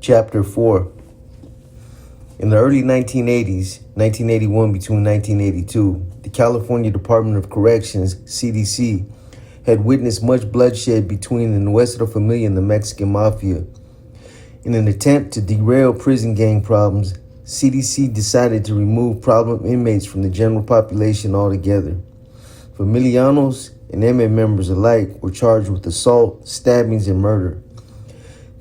Chapter 4. In the early 1980s, 1981 between 1982, the California Department of Corrections, CDC, had witnessed much bloodshed between the Nuestra Familia and the Mexican Mafia. In an attempt to derail prison gang problems, CDC decided to remove problem inmates from the general population altogether. Familianos and MA members alike were charged with assault, stabbings, and murder.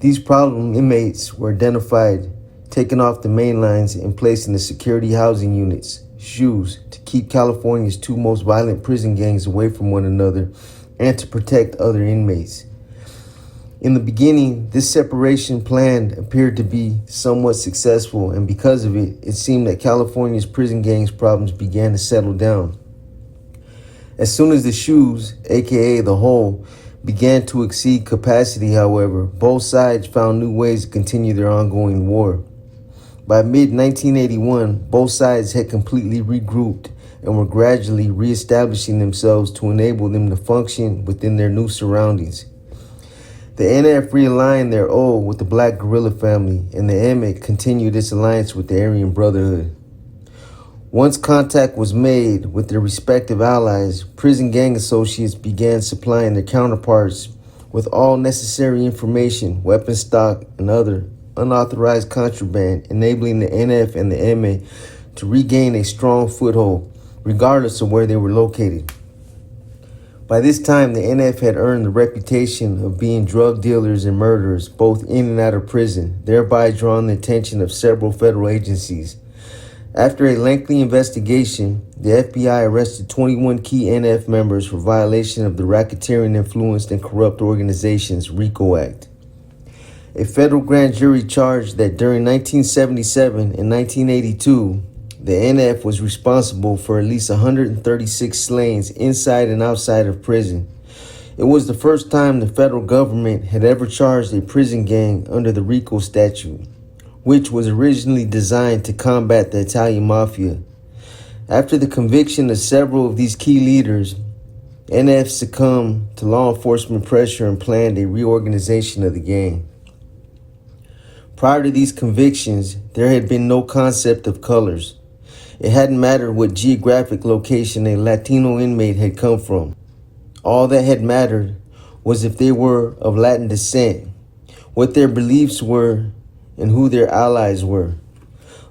These problem inmates were identified, taken off the main lines, and placed in the security housing units, SHUs, to keep California's two most violent prison gangs away from one another and to protect other inmates. In the beginning, this separation plan appeared to be somewhat successful, and because of it, it seemed that California's prison gangs problems began to settle down. As soon as the SHUs, aka the whole, began to exceed capacity, however, both sides found new ways to continue their ongoing war. By mid-1981, both sides had completely regrouped and were gradually reestablishing themselves to enable them to function within their new surroundings. The NF realigned their O with the Black Guerrilla family, and the MA continued its alliance with the Aryan Brotherhood. Once contact was made with their respective allies, prison gang associates began supplying their counterparts with all necessary information, weapon stock, and other unauthorized contraband, enabling the NF and the MA to regain a strong foothold, regardless of where they were located. By this time, the NF had earned the reputation of being drug dealers and murderers, both in and out of prison, thereby drawing the attention of several federal agencies. After a lengthy investigation, the FBI arrested 21 key NF members for violation of the Racketeering Influenced and Corrupt Organizations RICO Act. A federal grand jury charged that during 1977 and 1982, the NF was responsible for at least 136 slayings inside and outside of prison. It was the first time the federal government had ever charged a prison gang under the RICO statute, which was originally designed to combat the Italian Mafia. After the conviction of several of these key leaders, NF succumbed to law enforcement pressure and planned a reorganization of the gang. Prior to these convictions, there had been no concept of colors. It hadn't mattered what geographic location a Latino inmate had come from. All that had mattered was if they were of Latin descent, what their beliefs were, and who their allies were.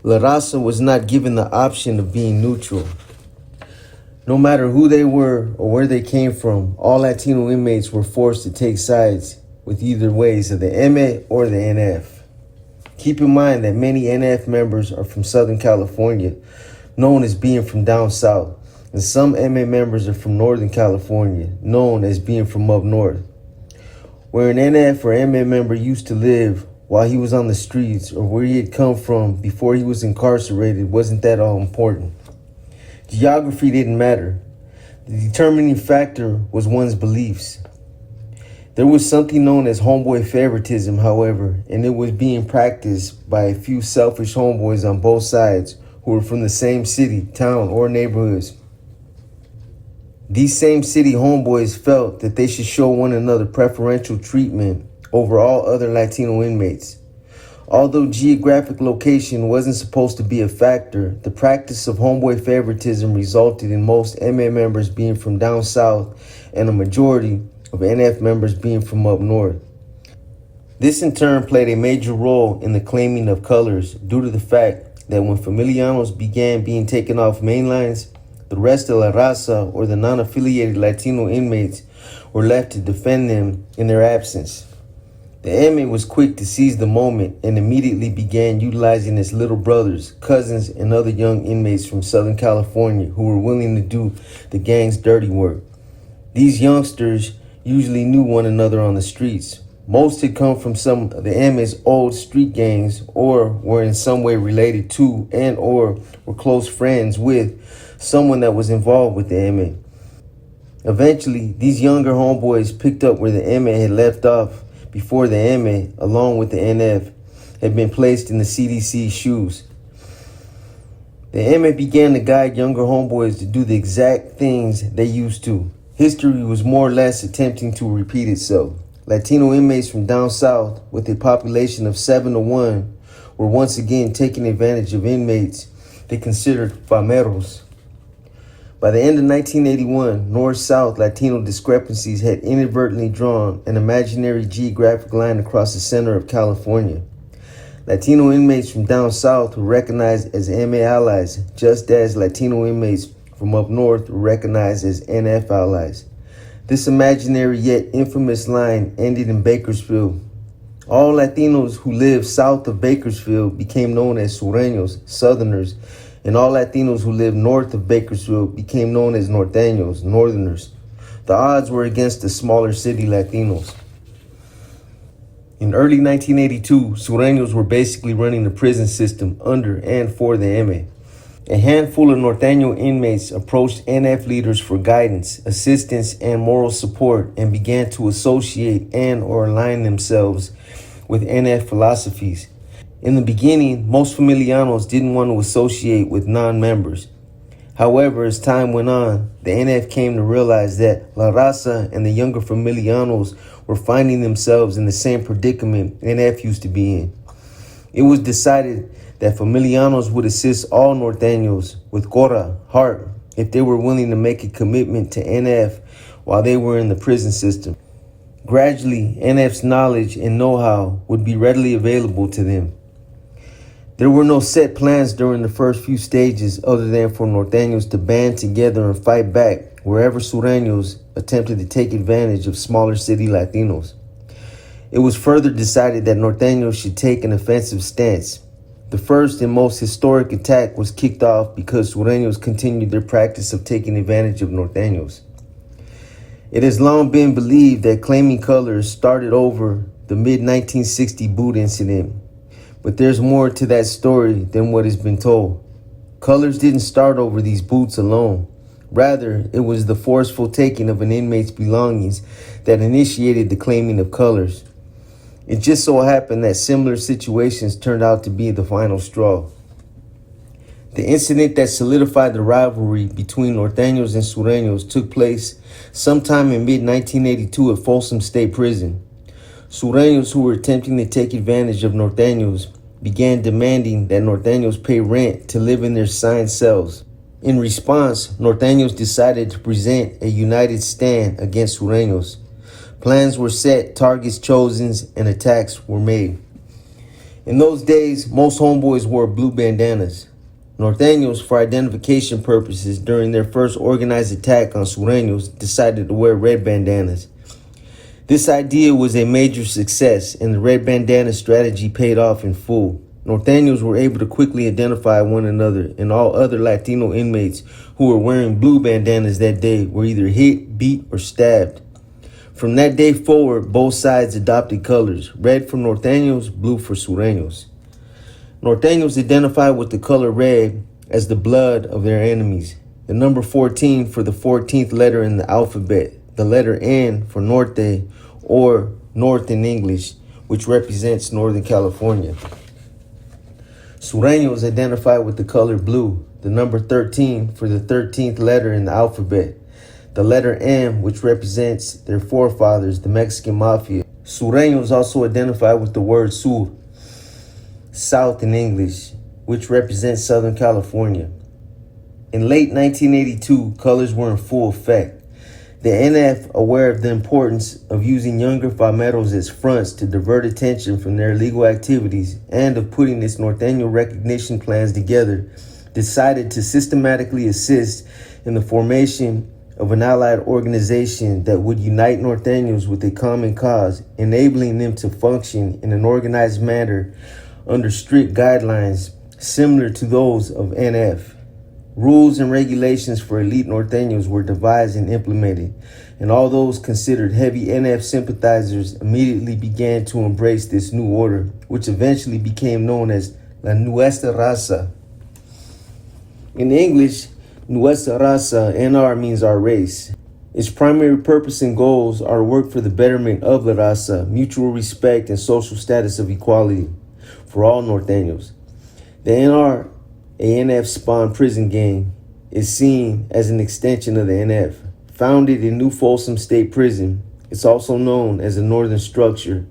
La Raza was not given the option of being neutral. No matter who they were or where they came from, all Latino inmates were forced to take sides with either ways of the MA or the NF. Keep in mind that many NF members are from Southern California, known as being from down south, and some MA members are from Northern California, known as being from up north. Where an NF or MA member used to live while he was on the streets, or where he had come from before he was incarcerated, wasn't that all important. Geography didn't matter. The determining factor was one's beliefs. There was something known as homeboy favoritism, however, and it was being practiced by a few selfish homeboys on both sides who were from the same city, town, or neighborhoods. These same city homeboys felt that they should show one another preferential treatment over all other Latino inmates. Although geographic location wasn't supposed to be a factor, the practice of homeboy favoritism resulted in most MA members being from down south and a majority of NF members being from up north. This in turn played a major role in the claiming of colors due to the fact that when Familianos began being taken off main lines, the rest of La Raza, or the non-affiliated Latino inmates, were left to defend them in their absence. The MA was quick to seize the moment and immediately began utilizing his little brothers, cousins, and other young inmates from Southern California who were willing to do the gang's dirty work. These youngsters usually knew one another on the streets. Most had come from some of the MA's old street gangs or were in some way related to and or were close friends with someone that was involved with the MA. Eventually, these younger homeboys picked up where the MA had left off before the MA, along with the NF, had been placed in the CDC SHUs. The MA began to guide younger homeboys to do the exact things they used to. History was more or less attempting to repeat itself. Latino inmates from down south, with a population of 7-1, were once again taking advantage of inmates they considered fameros. By the end of 1981, North-South Latino discrepancies had inadvertently drawn an imaginary geographic line across the center of California. Latino inmates from down south were recognized as MA allies, just as Latino inmates from up north were recognized as NF allies. This imaginary yet infamous line ended in Bakersfield. All Latinos who lived south of Bakersfield became known as Sureños, Southerners, and all Latinos who lived north of Bakersfield became known as Norteños, Northerners. The odds were against the smaller city Latinos. In early 1982, Sureños were basically running the prison system under and for the MA. A handful of Norteño inmates approached NF leaders for guidance, assistance, and moral support and began to associate and or align themselves with NF philosophies. In the beginning, most Familianos didn't want to associate with non-members. However, as time went on, the NF came to realize that La Raza and the younger Familianos were finding themselves in the same predicament NF used to be in. It was decided that Familianos would assist all Norteños with Cora, heart, if they were willing to make a commitment to NF while they were in the prison system. Gradually, NF's knowledge and know-how would be readily available to them. There were no set plans during the first few stages other than for Norteños to band together and fight back wherever Sureños attempted to take advantage of smaller city Latinos. It was further decided that Norteños should take an offensive stance. The first and most historic attack was kicked off because Sureños continued their practice of taking advantage of Norteños. It has long been believed that claiming colors started over the mid-1960 boot incident. But there's more to that story than what has been told. Colors didn't start over these boots alone. Rather, it was the forceful taking of an inmate's belongings that initiated the claiming of colors. It just so happened that similar situations turned out to be the final straw. The incident that solidified the rivalry between Norteños and Sureños took place sometime in mid-1982 at Folsom State Prison. Sureños who were attempting to take advantage of Norteños began demanding that Norteños pay rent to live in their assigned cells. In response, Norteños decided to present a united stand against Sureños. Plans were set, targets chosen, and attacks were made. In those days, most homeboys wore blue bandanas. Norteños, for identification purposes during their first organized attack on Sureños, decided to wear red bandanas. This idea was a major success, and the red bandana strategy paid off in full. Norteños were able to quickly identify one another, and all other Latino inmates who were wearing blue bandanas that day were either hit, beat, or stabbed. From that day forward, both sides adopted colors, red for Norteños, blue for Sureños. Norteños identified with the color red as the blood of their enemies, the number 14 for the 14th letter in the alphabet, the letter N for Norte, or North in English, which represents Northern California. Sureños identify with the color blue, the number 13 for the 13th letter in the alphabet, the letter M, which represents their forefathers, the Mexican Mafia. Sureños also identify with the word sur, South in English, which represents Southern California. In late 1982, colors were in full effect. The NF, aware of the importance of using younger fameros as fronts to divert attention from their illegal activities and of putting its Norteño recognition plans together, decided to systematically assist in the formation of an allied organization that would unite Norteños with a common cause, enabling them to function in an organized manner under strict guidelines similar to those of NF. Rules and regulations for elite Norteños were devised and implemented, and all those considered heavy NF sympathizers immediately began to embrace this new order, which eventually became known as La Nuestra Casa. In English, Nuestra Casa, NR, means our race. Its primary purpose and goals are to work for the betterment of La Raza, mutual respect, and social status of equality for all Norteños. The NR, a NF-spawned prison gang, is seen as an extension of the NF. Founded in New Folsom State Prison, It's also known as a northern structure.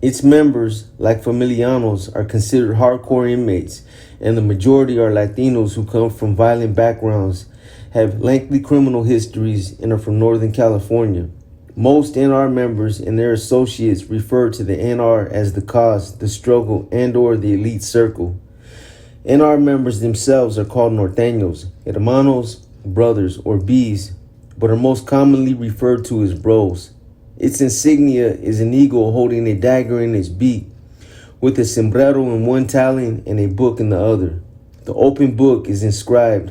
Its members, like Familianos, are considered hardcore inmates, and the majority are Latinos who come from violent backgrounds, have lengthy criminal histories, and are from Northern California. Most NR members and their associates refer to the NR as the cause, the struggle, and/or the elite circle. NR members themselves are called Nortenos, hermanos, brothers, or Bs, but are most commonly referred to as bros. Its insignia is an eagle holding a dagger in its beak, with a sombrero in one talon and a book in the other. The open book is inscribed,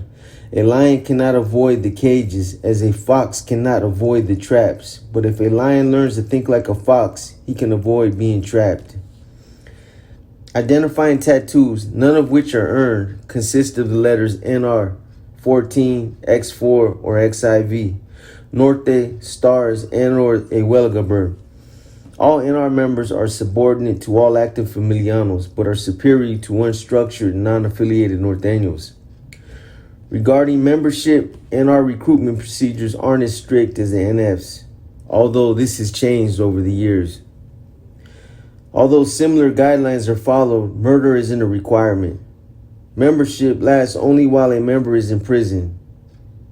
"A lion cannot avoid the cages as a fox cannot avoid the traps, but if a lion learns to think like a fox, he can avoid being trapped." Identifying tattoos, none of which are earned, consist of the letters NR, 14, X4, or XIV, Norte, stars, and/or a Huelga bird. All NR members are subordinate to all active Familianos, but are superior to unstructured, non-affiliated Norteños. Regarding membership, NR recruitment procedures aren't as strict as the NF's, although this has changed over the years. Although similar guidelines are followed, murder isn't a requirement. Membership lasts only while a member is in prison.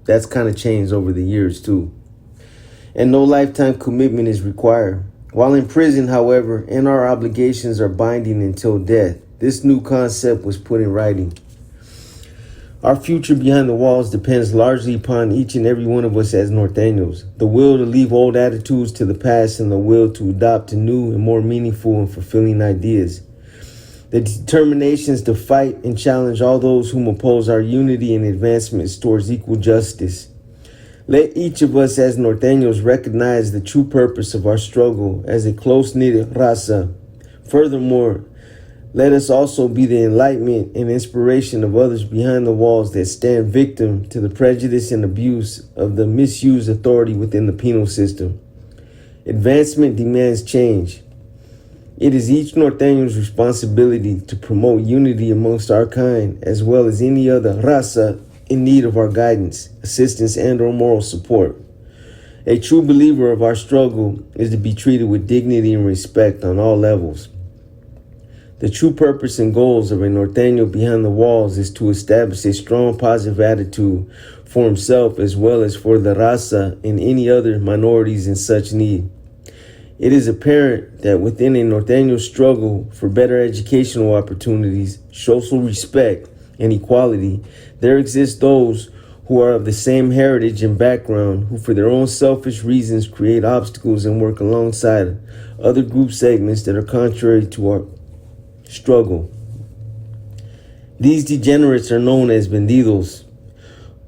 That's kind of changed over the years too. And no lifetime commitment is required. While in prison, however, NR obligations are binding until death. This new concept was put in writing. Our future behind the walls depends largely upon each and every one of us as Norteños. The will to leave old attitudes to the past and the will to adopt new and more meaningful and fulfilling ideas. The determinations to fight and challenge all those whom oppose our unity and advancements towards equal justice. Let each of us as Norteños recognize the true purpose of our struggle as a close-knit raza. Furthermore, let us also be the enlightenment and inspiration of others behind the walls that stand victim to the prejudice and abuse of the misused authority within the penal system. Advancement demands change. It is each Norteño's responsibility to promote unity amongst our kind, as well as any other raza in need of our guidance, assistance, and/or moral support. A true believer of our struggle is to be treated with dignity and respect on all levels. The true purpose and goals of a Norteño behind the walls is to establish a strong positive attitude for himself as well as for the raza and any other minorities in such need. It is apparent that within a Norteño struggle for better educational opportunities, social respect, and equality, there exist those who are of the same heritage and background who for their own selfish reasons create obstacles and work alongside other group segments that are contrary to our struggle. These degenerates are known as bandidos,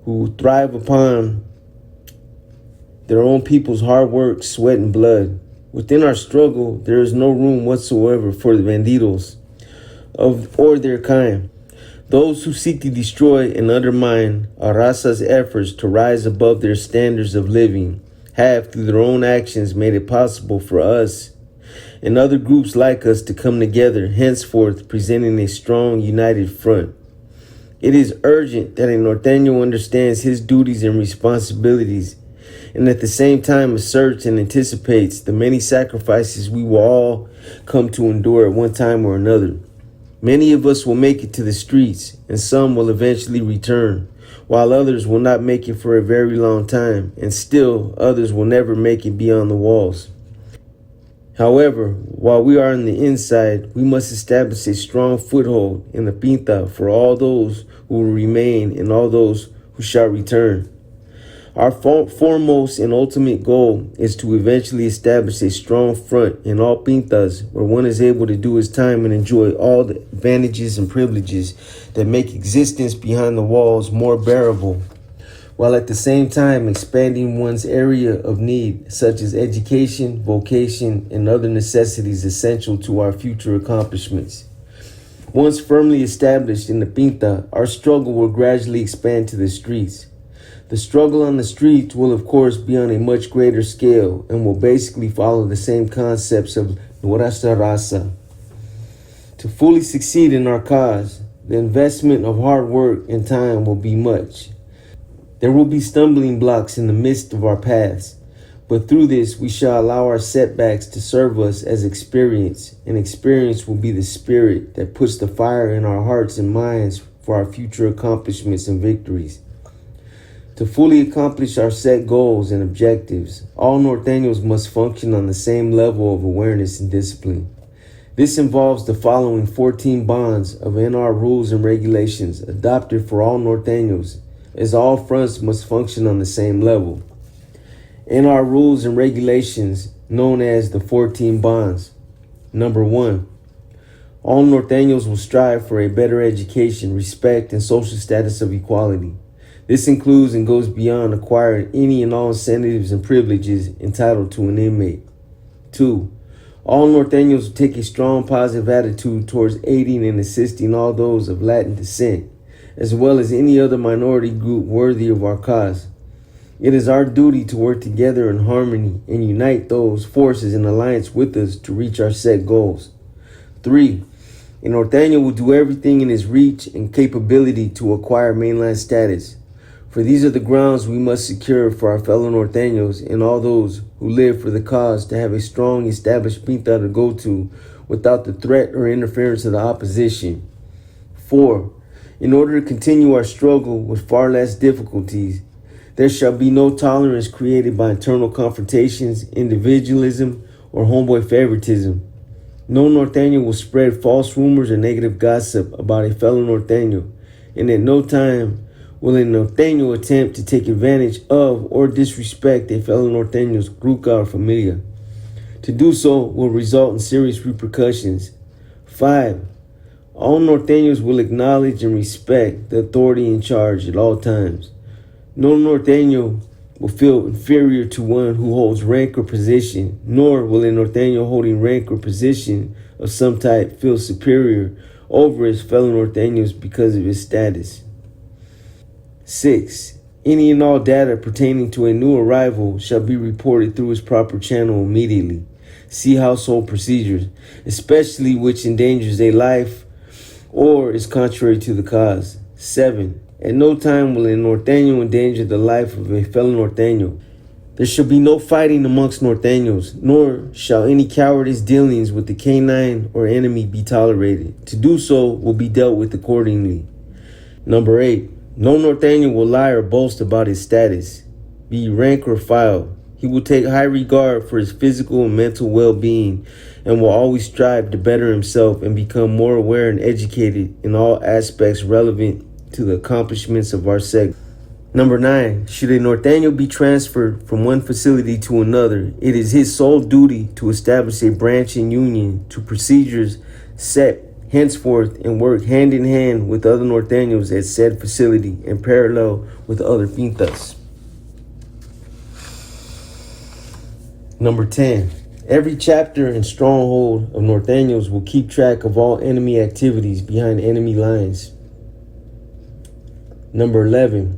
who thrive upon their own people's hard work, sweat, and blood. Within our struggle, there is no room whatsoever for the bandidos or their kind. Those who seek to destroy and undermine our raza's efforts to rise above their standards of living have, through their own actions, made it possible for us and other groups like us to come together, henceforth presenting a strong, united front. It is urgent that a Norteño understands his duties and responsibilities, and at the same time asserts and anticipates the many sacrifices we will all come to endure at one time or another. Many of us will make it to the streets, and some will eventually return, while others will not make it for a very long time, and still others will never make it beyond the walls. However, while we are on the inside, we must establish a strong foothold in the Pinta for all those who will remain and all those who shall return. Our foremost and ultimate goal is to eventually establish a strong front in all Pintas where one is able to do his time and enjoy all the advantages and privileges that make existence behind the walls more bearable, while at the same time expanding one's area of need, such as education, vocation, and other necessities essential to our future accomplishments. Once firmly established in the Pinta, our struggle will gradually expand to the streets. The struggle on the streets will, of course, be on a much greater scale and will basically follow the same concepts of Nuestra Casa. To fully succeed in our cause, the investment of hard work and time will be much. There will be stumbling blocks in the midst of our paths, But through this, we shall allow our setbacks to serve us as experience, and experience will be the spirit that puts the fire in our hearts and minds for our future accomplishments and victories. To fully accomplish our set goals and objectives, all Norteños must function on the same level of awareness and discipline. This involves the following 14 bonds of NR rules and regulations adopted for all Norteños, as all fronts must function on the same level. NR rules and regulations known as the 14 bonds. Number 1. All Norteños will strive for a better education, respect, and social status of equality. This includes and goes beyond acquiring any and all incentives and privileges entitled to an inmate. 2. All Norteños will take a strong positive attitude towards aiding and assisting all those of Latin descent, as well as any other minority group worthy of our cause. It is our duty to work together in harmony and unite those forces in alliance with us to reach our set goals. 3. A Norteño will do everything in his reach and capability to acquire mainland status. For these are the grounds we must secure for our fellow Norteños and all those who live for the cause to have a strong established pinta to go to without the threat or interference of the opposition. 4. In order to continue our struggle with far less difficulties, there shall be no tolerance created by internal confrontations, individualism, or homeboy favoritism. No Norteño will spread false rumors or negative gossip about a fellow Norteño, and at no time will a Norteño attempt to take advantage of or disrespect a fellow Norteño's RICO or Familia. To do so will result in serious repercussions. 5. All Norteños will acknowledge and respect the authority in charge at all times. No Norteño will feel inferior to one who holds rank or position, nor will a Norteño holding rank or position of some type feel superior over his fellow Norteños because of his status. 6. Any and all data pertaining to a new arrival shall be reported through its proper channel immediately. See household procedures, especially which endangers a life or is contrary to the cause. 7. At no time will a Norteño endanger the life of a fellow Norteño. There shall be no fighting amongst Norteños, nor shall any cowardice dealings with the canine or enemy be tolerated. To do so will be dealt with accordingly. Number 8. No Norteño will lie or boast about his status, be rank or file. He will take high regard for his physical and mental well-being and will always strive to better himself and become more aware and educated in all aspects relevant to the accomplishments of our sect. Number 9. Should a Norteño be transferred from one facility to another, it is his sole duty to establish a branch in union to procedures set henceforth and work hand in hand with other Norteños at said facility in parallel with other pintas. Number 10. Every chapter and stronghold of Norteños will keep track of all enemy activities behind enemy lines. Number 11.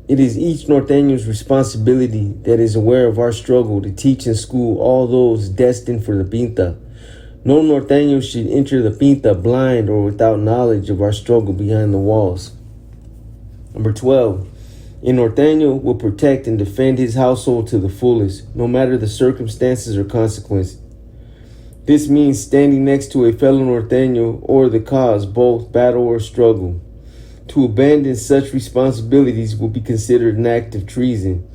It is each Norteño's responsibility that is aware of our struggle to teach and school all those destined for the pinta. No Norteño should enter the pinta blind or without knowledge of our struggle behind the walls. Number 12. A Norteño will protect and defend his household to the fullest, no matter the circumstances or consequences. This means standing next to a fellow Norteño or the cause, both battle or struggle. To abandon such responsibilities will be considered an act of treason.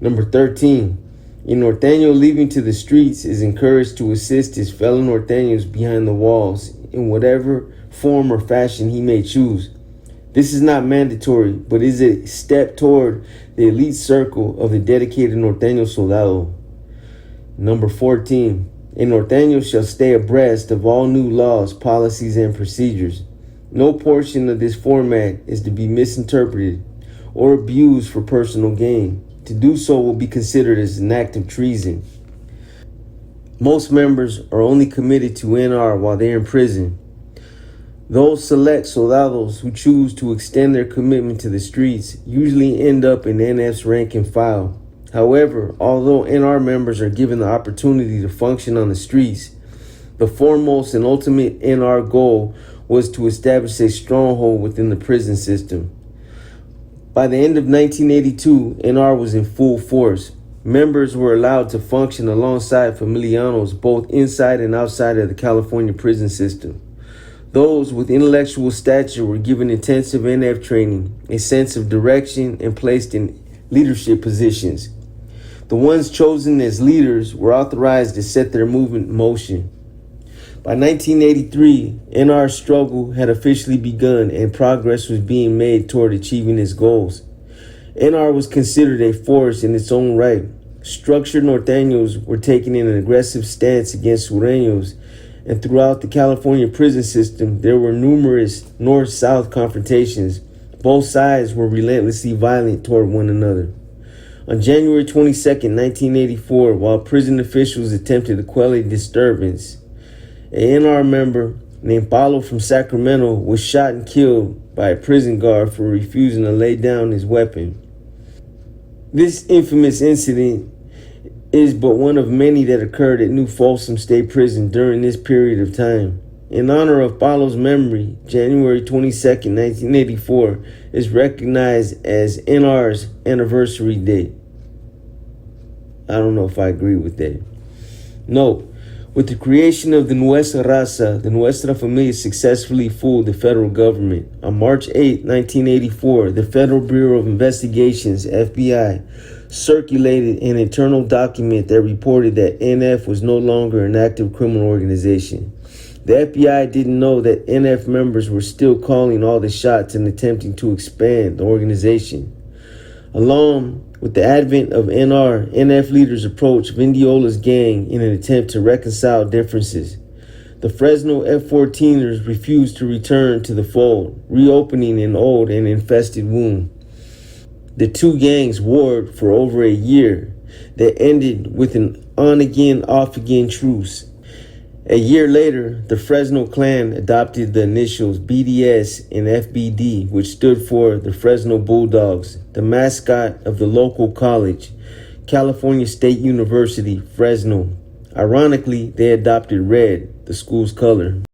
Number 13. A Norteño leaving to the streets is encouraged to assist his fellow Norteños behind the walls in whatever form or fashion he may choose. This is not mandatory, but is a step toward the elite circle of the dedicated Norteño soldado. Number 14. A Norteño shall stay abreast of all new laws, policies, and procedures. No portion of this format is to be misinterpreted or abused for personal gain. To do so will be considered as an act of treason. Most members are only committed to NR while they are in prison. Those select soldados who choose to extend their commitment to the streets usually end up in NF's rank and file. However, although NR members are given the opportunity to function on the streets, the foremost and ultimate NR goal was to establish a stronghold within the prison system. By the end of 1982, NR was in full force. Members were allowed to function alongside familianos both inside and outside of the California prison system. Those with intellectual stature were given intensive NF training, a sense of direction, and placed in leadership positions. The ones chosen as leaders were authorized to set their movement in motion. By 1983, NR's struggle had officially begun and progress was being made toward achieving its goals. NR was considered a force in its own right. Structured Nortenos were taking an aggressive stance against Sureños, and throughout the California prison system, there were numerous north-south confrontations. Both sides were relentlessly violent toward one another. On January 22, 1984, while prison officials attempted to quell a disturbance, an NR member named Paulo from Sacramento was shot and killed by a prison guard for refusing to lay down his weapon. This infamous incident is but one of many that occurred at New Folsom State Prison during this period of time. In honor of Paulo's memory, January 22nd, 1984 is recognized as NR's anniversary date. I don't know if I agree with that. Note, with the creation of the Nuestra Casa, the Nuestra Familia successfully fooled the federal government. On March 8, 1984, the Federal Bureau of Investigations, FBI, circulated an internal document that reported that NF was no longer an active criminal organization. The FBI didn't know that NF members were still calling all the shots and attempting to expand the organization. Along with the advent of NF leaders approached Vindiola's gang in an attempt to reconcile differences. The Fresno F-14ers refused to return to the fold, reopening an old and infested wound. The two gangs warred for over a year that ended with an on-again, off-again truce. A year later, the Fresno clan adopted the initials BDS and FBD, which stood for the Fresno Bulldogs, the mascot of the local college, California State University, Fresno. Ironically, they adopted red, the school's color.